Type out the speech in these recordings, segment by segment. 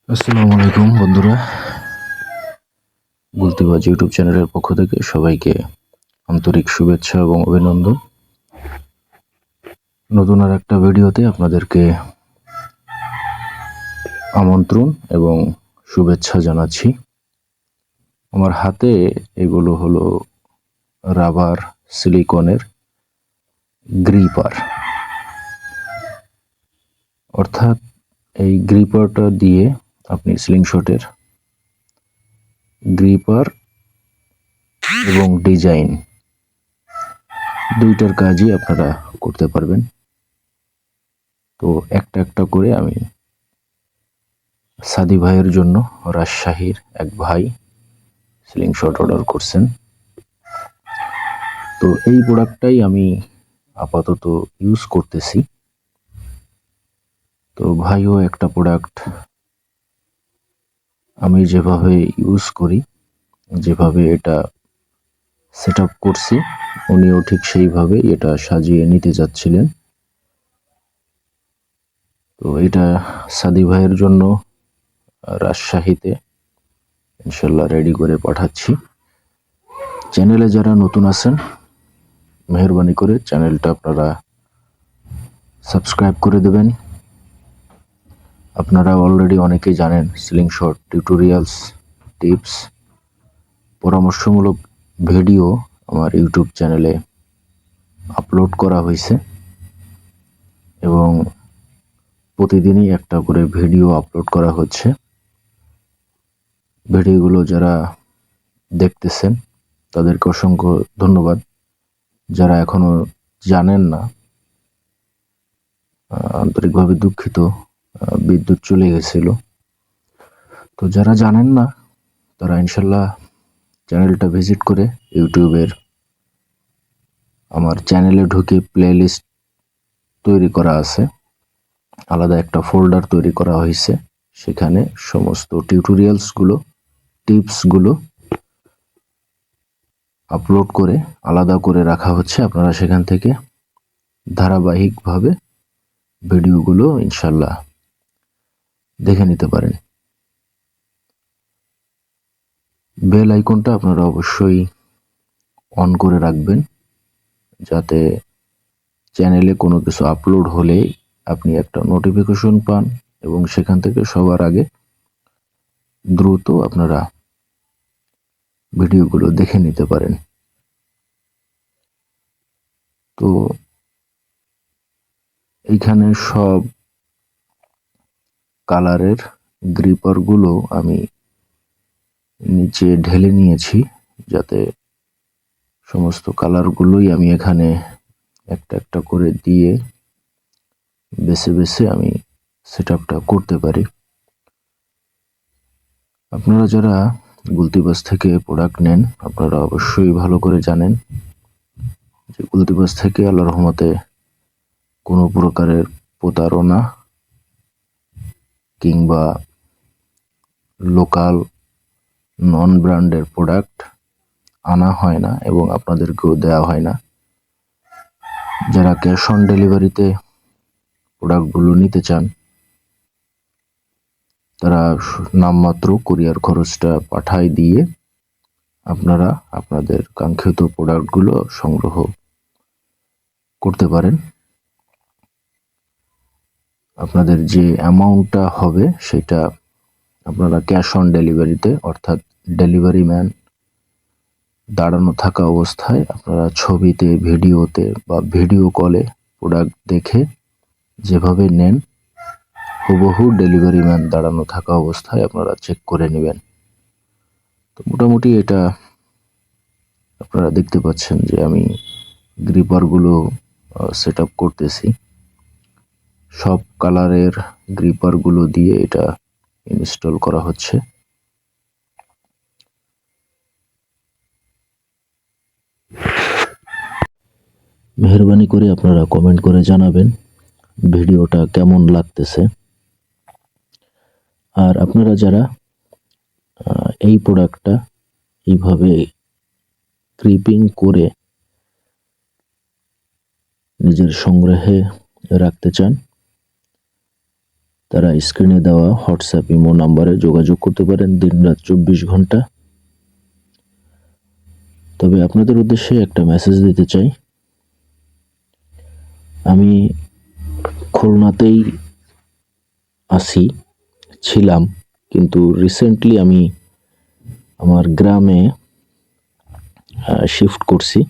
আসসালামু আলাইকুম বন্ধুরা, গুলতিবাজ ইউটিউব চ্যানেলের পক্ষ থেকে সবাইকে আন্তরিক শুভেচ্ছা এবং অভিনন্দন। নতুন আর একটা ভিডিওতে আপনাদেরকে আমন্ত্রণ এবং শুভেচ্ছা জানাচ্ছি। আমার হাতে এগুলো হলো রাবার সিলিকনের গ্রিপার, অর্থাৎ এই গ্রিপারটা দিয়ে আপনি স্লিংশটের গ্রিপার এবং ডিজাইন দুইটার কাজই আপনারা করতে পারবেন। তো একটা একটা করে আমি সাদি ভাইয়ের জন্য, রাজশাহীর এক ভাই স্লিংশট অর্ডার করছেন। তো এই প্রোডাক্টটাই আমি আপাতত ইউজ করতেছি। তো ভাইও একটা প্রোডাক্ট আমি যেভাবে ইউজ করি, যেভাবে এটা সেট আপ করছি, উনিও ঠিক সেইভাবে এটা সাজিয়ে নিতে যাচ্ছিলেন। তো এটা সাদি ভাইয়ের জন্য রাজশাহীতে ইনশাল্লাহ রেডি করে পাঠাচ্ছি। চ্যানেলে যারা নতুন আছেন, মেহেরবানি করে চ্যানেলটা আপনারা সাবস্ক্রাইব করে দেবেন। আপনারা অলরেডি অনেকেই জানেন স্লিংশট টিউটোরিয়ালস, টিপস, পরামর্শমূলক ভিডিও আমার ইউটিউব চ্যানেলে আপলোড করা হয়েছে এবং প্রতিদিনই একটা করে ভিডিও আপলোড করা হচ্ছে। ভিডিওগুলো যারা দেখতেছেন তাদেরকে অসংখ্য ধন্যবাদ। যারা এখনো জানেন না, আন্তরিকভাবে দুঃখিত, বিদ্যুৎ চলে গেছিল। তো যারা জানেন না তারা ইনশাল্লাহ চ্যানেলটা ভিজিট করে ইউটিউবের আমার চ্যানেলে ঢুকে প্লেলিস্ট তৈরি করা আছে, আলাদা একটা ফোল্ডার তৈরি করা হয়েছে। সেখানে সমস্ত টিউটোরিয়ালসগুলো, টিপসগুলো আপলোড করে আলাদা করে রাখা হচ্ছে। আপনারা সেখান থেকে ধারাবাহিকভাবে ভিডিওগুলো ইনশাল্লাহ দেখে নিতে পারেন। বেল আইকনটা আপনারা অবশ্যই অন করে রাখবেন, যাতে চ্যানেলে কোনো কিছু আপলোড হলে আপনি একটা নোটিফিকেশন পান এবং সেখান থেকে সবার আগে দ্রুত আপনারা ভিডিওগুলো দেখে নিতে পারেন। তো এইখানে সব কালারের গ্রিপারগুলো আমি নিচে ঢেলে নিয়েছি, যাতে সমস্ত কালারগুলোই আমি এখানে একটা একটা করে দিয়ে বেছে বেছে আমি সেট আপটা করতে পারি। আপনারা যারা গুলতিবাজ থেকে প্রোডাক্ট নেন, আপনারা অবশ্যই ভালো করে জানেন যে গুলতিবাজ থেকে আল্লাহর রহমতে কোনো প্রকারের প্রতারণা কিংবা লোকাল নন ব্র্যান্ডের প্রোডাক্ট আনা হয় না এবং আপনাদেরকেও দেওয়া হয় না। যারা ক্যাশ অন ডেলিভারিতে প্রোডাক্টগুলো নিতে চান, তারা নামমাত্র কুরিয়ার খরচটা পাঠায় দিয়ে আপনারা আপনাদের কাঙ্ক্ষিত প্রোডাক্টগুলো সংগ্রহ করতে পারেন। আপনাদের যে অ্যামাউন্টটা হবে সেটা আপনারা ক্যাশ অন ডেলিভারিতে, অর্থাৎ ডেলিভারি ম্যান দাঁড়ানো থাকা অবস্থায় আপনারা ছবিতে, ভিডিওতে বা ভিডিও কলে প্রোডাক্ট দেখে যেভাবে নেন, হুবহু ডেলিভারি ম্যান দাঁড়ানো থাকা অবস্থায় আপনারা চেক করে নেবেন। তো মোটামুটি এটা আপনারা দেখতে পাচ্ছেন যে আমি গ্রিপারগুলো সেট আপ করতেছি। সব কালারের গ্রিপারগুলো দিয়ে এটা ইনস্টল করা হচ্ছে। মেহেরবানি করে আপনারা কমেন্ট করে জানাবেন ভিডিওটা কেমন লাগতেছে। আর আপনারা যারা এই প্রোডাক্টটা এইভাবে ক্রিপিং করে নিজের সংগ্রহে রাখতে চান, তারা স্ক্রিনে দেওয়া হোয়াটসঅ্যাপ ইমো নাম্বারে যোগাযোগ করতে পারেন দিনরাত 24 ঘন্টা। তবে আপনাদের উদ্দেশ্যে একটা মেসেজ দিতে চাই, আমি খুলনাতেই ছিলাম, কিন্তু রিসেন্টলি আমি আমার গ্রামে শিফট করছি।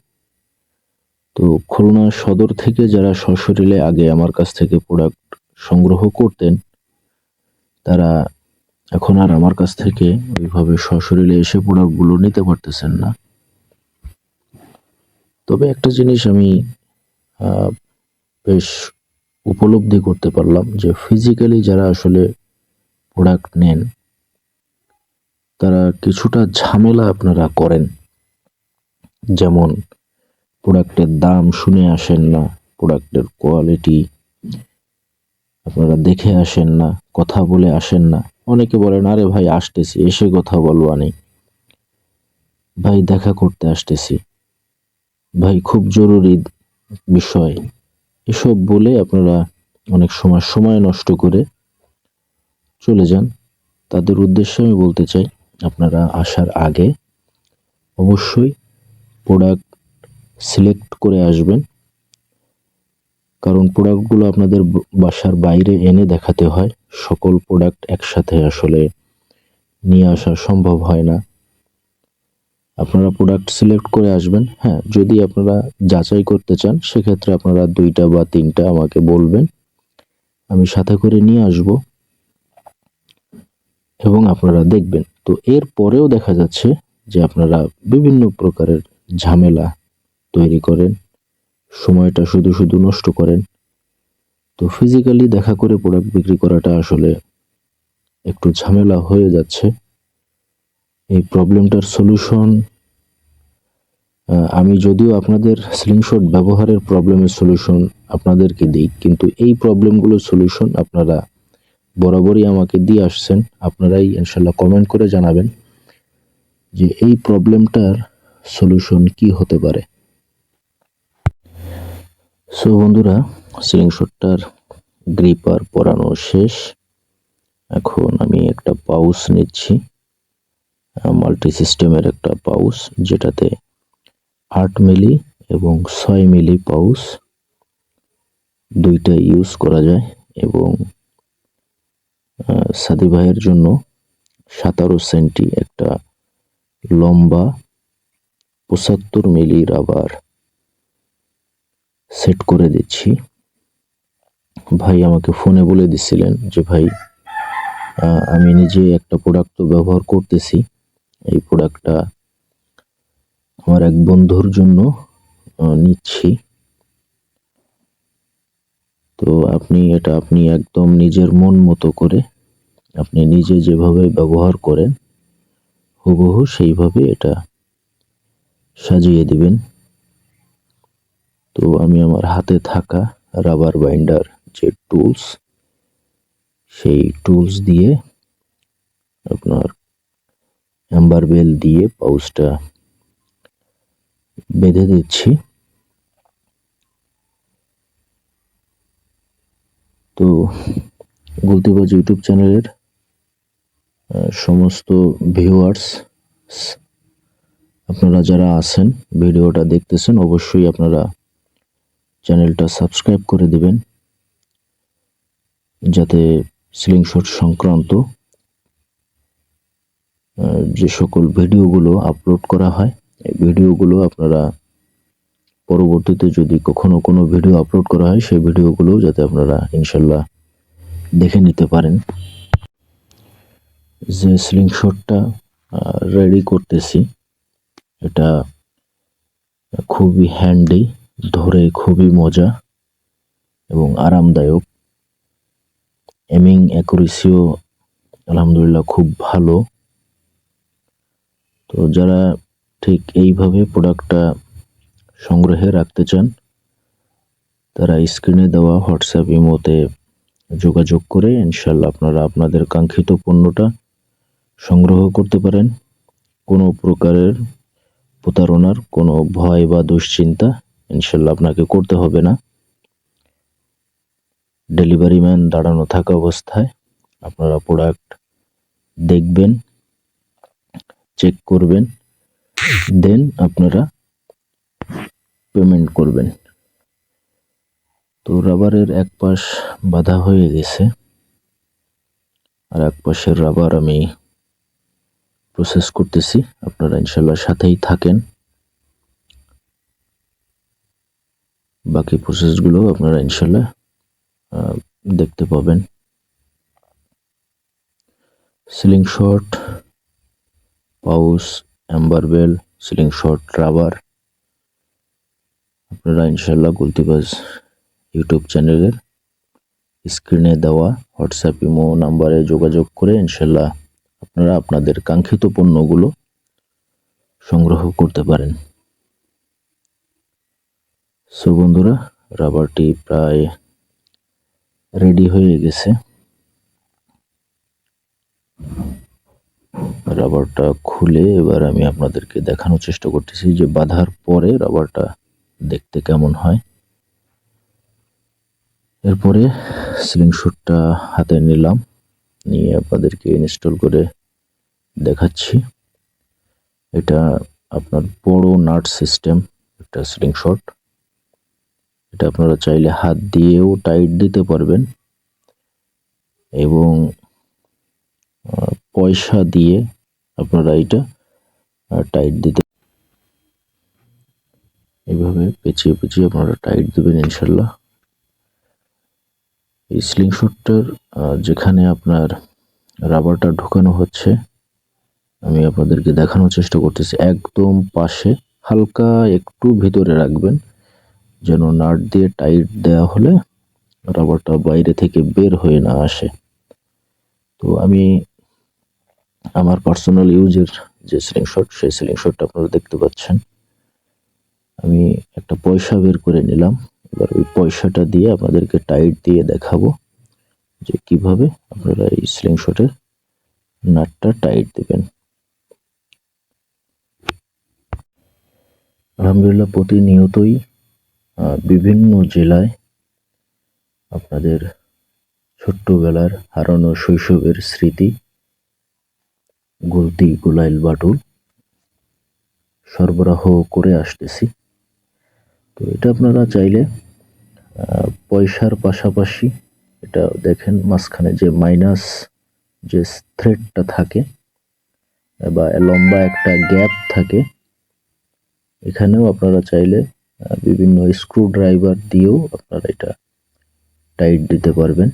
তো খুলনা সদর থেকে যারা সশরীরে আগে আমার কাছ থেকে প্রোডাক্ট সংগ্রহ করতেন, তারা এখন আর আমার কাছ থেকে ওইভাবে সশরীরে এসে প্রোডাক্টগুলো নিতে পারতেছেন না। তবে একটা জিনিস আমি বেশ উপলব্ধি করতে পারলাম যে ফিজিক্যালি যারা আসলে প্রোডাক্ট নেন, তারা কিছুটা ঝামেলা আপনারা করেন। যেমন প্রোডাক্টের দাম শুনে আসেন না, প্রোডাক্টের কোয়ালিটি আপনারা দেখে আসেন না, কথা বলে আসেন না। অনেকে বলেন, আরে ভাই আসতেছি, এসে কথা বলবা নেই, ভাই দেখা করতে আসতেছি, ভাই খুব জরুরি বিষয়, এসব বলে আপনারা অনেক সময় নষ্ট করে চলে যান। তাদের উদ্দেশ্যে আমি বলতে চাই, আপনারা আসার আগে অবশ্যই প্রোডাক্ট সিলেক্ট করে আসবেন, কারণ প্রোডাক্টগুলো আপনাদের বাসার বাইরে এনে দেখাতে হয়। সকল প্রোডাক্ট একসাথে আসলে নিয়ে আসা সম্ভব হয় না। আপনারা প্রোডাক্ট সিলেক্ট করে আসবেন। হ্যাঁ, যদি আপনারা যাচাই করতে চান সেক্ষেত্রে আপনারা 2টা বা 3টা আমাকে বলবেন, আমি সাথে করে নিয়ে আসব এবং আপনারা দেখবেন। তো এর পরেও দেখা যাচ্ছে যে আপনারা বিভিন্ন প্রকারের ঝামেলা তৈরি করেন, সময়টা শুধু নষ্ট করেন। তো ফিজিক্যালি দেখা করে প্রোডাক্ট বিক্রি করাটা আসলে একটু ঝামেলা হয়ে যাচ্ছে। এই প্রবলেমটার সলিউশন আমি যদিও আপনাদের স্লিংশট ব্যবহারের প্রবলেমের সলিউশন আপনাদেরকে দিই, কিন্তু এই প্রবলেমগুলোর সলিউশন আপনারা বরাবরই আমাকে দিয়ে আসছেন। আপনারাই ইনশাল্লাহ কমেন্ট করে জানাবেন যে এই প্রবলেমটার সলিউশন কি হতে পারে। সো বন্ধুরা, স্লিংশটটার গ্রিপার পরানো শেষ। এখন আমি একটা পাউচ নিচ্ছি, মাল্টি সিস্টেমের একটা পাউচ, যেটাতে 8 মিলি এবং 6 মিলি পাউচ 2টা ইউজ করা যায়। এবং সাদি ভাইয়ের জন্য 17 সেন্টি একটা লম্বা 75 মিলি রাবার সেট করে দিচ্ছি। ভাই আমাকে ফোনে বলে দিছিলেন যে ভাই, আমি নিজে একটা প্রোডাক্ট তো ব্যবহার করতেছি, এই প্রোডাক্টটা আমার এক বন্ধুর জন্য নিচ্ছি। তো আপনি একদম নিজের মন মতো করে, আপনি নিজে যেভাবে ব্যবহার করেন হুবহু সেইভাবে এটা সাজিয়ে দিবেন। তো আমি আমার হাতে থাকা রাবার বাইন্ডার যে টুলস, সেই টুলস দিয়ে আপনার অ্যাম্বার বেল দিয়ে পাউচটা বেঁধে দিচ্ছি। তো গুলতিবাজ ইউটিউব চ্যানেলের সমস্ত ভিউয়ার্স, আপনারা যারা আছেন ভিডিওটা দেখতেছেন, অবশ্যই আপনারা চ্যানেলটা সাবস্ক্রাইব করে দিবেন, যাতে স্লিংশট সংক্রান্ত যে সকল ভিডিওগুলো আপলোড করা হয়, এই ভিডিওগুলো আপনারা পরবর্তীতে যদি কখনো কোনো ভিডিও আপলোড করা হয়, সেই ভিডিওগুলো যাতে আপনারা ইনশাল্লাহ দেখে নিতে পারেন। যে স্লিংশটটা রেডি করতেছি, এটা খুবই হ্যান্ডি, ধরে খুবই মজা এবং আরামদায়ক। এমিং অ্যাকুরেসিও আলহামদুলিল্লাহ খুব ভালো। তো যারা ঠিক এইভাবে প্রোডাক্টটা সংগ্রহে রাখতে চান, তারা স্ক্রিনে দেওয়া হোয়াটসঅ্যাপ ইমোতে যোগাযোগ করে ইনশাল্লাহ আপনারা আপনাদের কাঙ্ক্ষিত পণ্যটা সংগ্রহ করতে পারেন। কোনো প্রকারের প্রতারণার কোনো ভয় বা দুশ্চিন্তা ইনশাল্লাহ আপনাকে করতে হবে না। ডেলিভারি ম্যান দাঁড়ানো থাকা অবস্থায় আপনারা প্রোডাক্ট দেখবেন, চেক করবেন, দেন আপনারা পেমেন্ট করবেন। তো রাবারের এক পাশ বাঁধা হয়ে গেছে, আর এক পাশের রাবার আমি প্রসেস করতেছি। আপনারা ইনশাল্লাহ সাথেই থাকেন, বাকি প্রসেসগুলো আপনারা ইনশাল্লাহ দেখতে পাবেন। সিলিং শট, পাউচ, অ্যাম্বার বেল, সিলিং শট, রাবার আপনারা ইনশাল্লাহ গুলতিবাজ ইউটিউব চ্যানেলের স্ক্রিনে দেওয়া হোয়াটসঅ্যাপ ইমো নাম্বারে যোগাযোগ করে ইনশাল্লাহ আপনারা আপনাদের কাঙ্ক্ষিত পণ্যগুলো সংগ্রহ করতে পারেন। সো বন্ধুরা, রাবারটি প্রায় রেডি হয়ে গেছে। রাবারটা খুলে এবার আমি আপনাদেরকে দেখানোর চেষ্টা করতেছি যে বাঁধার পরে রাবারটা দেখতে কেমন হয়। এরপরে সিলিং শটটা হাতে নিলাম, নিয়ে আপনাদেরকে ইনস্টল করে দেখাচ্ছি। এটা আপনার বড় নাট সিস্টেম একটা সিলিং শট। এটা আপনারা চাইলে হাত দিয়েও টাইট দিতে পারবেন এবং পয়সা দিয়ে আপনারা এটা টাইট দিতে, এইভাবে পেঁচিয়ে পেঁচিয়ে আপনারা টাইট দেবেন ইনশাল্লাহ। এই সিলিং শটটার যেখানে আপনার রাবারটা ঢোকানো হচ্ছে আমি আপনাদেরকে দেখানোর চেষ্টা করতেছি। একদম পাশে হালকা একটু ভিতরে রাখবেন, যেন নাট দিয়ে টাইট দেওয়া হলে রাবারটা বাইরে থেকে বের হয়ে না আসে। তো আমি আমার পার্সোনাল ইউজের যে সিলিং শট, সেই সিলিং শটটা আপনারা দেখতে পাচ্ছেন। আমি একটা পয়সা বের করে নিলাম, এবার ওই পয়সাটা দিয়ে আপনাদেরকে টাইট দিয়ে দেখাবো যে কিভাবে আপনারা এই সিলিং শটের নাটটা টাইট দেবেন। আলহামদুলিল্লাহ, প্রতিনিয়তই বিভিন্ন জেলায় আপনাদের ছোট্টবেলার হারানো শৈশবের স্মৃতি, গুলতি, গুলাইল, বাটুল সরবরাহ করে আসতেছি। তো এটা আপনারা চাইলে পয়সার পাশাপাশি এটা দেখেন মাঝখানে যে মাইনাস যে থ্রেডটা থাকে বা লম্বা একটা গ্যাপ থাকে, এখানেও আপনারা চাইলে বিভিন্ন স্ক্রু ড্রাইভার দিয়েও আপনারা এটা টাইট দিতে পারবেন।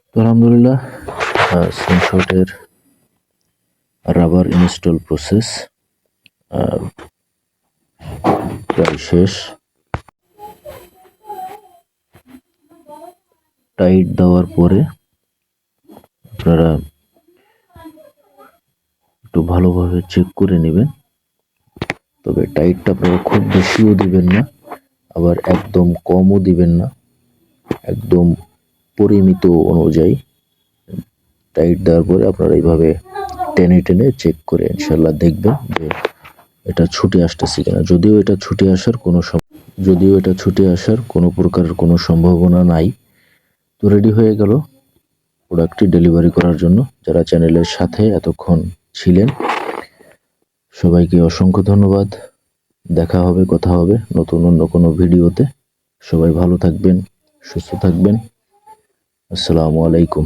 তো আলহামদুলিল্লাহ, সিলিং শটের রাবার ইনস্টল প্রসেস প্রায় শেষ। টাইট দেওয়ার পরে আপনারা একটু ভালোভাবে চেক করে নেবেন, তবে টাইটটা আপনারা খুব বেশিও দিবেন না, আবার একদম কমও দিবেন না, একদম পরিমিত অনুযায়ী টাইট দেওয়ার পরে আপনারা এইভাবে টেনে টেনে চেক করে ইনশাল্লাহ দেখবেন যে এটা ছুটে আসতেছে কিনা। যদিও এটা ছুটে আসার কোনো প্রকারের কোনো সম্ভাবনা নাই। তো রেডি হয়ে গেল প্রোডাক্টটি ডেলিভারি করার জন্য। যারা চ্যানেলের সাথে এতক্ষণ ছিলেন সবাইকে অসংখ্য ধন্যবাদ। দেখা হবে, কথা হবে নতুন অন্য কোনো ভিডিওতে। সবাই ভালো থাকবেন, সুস্থ থাকবেন। আসসালামু আলাইকুম।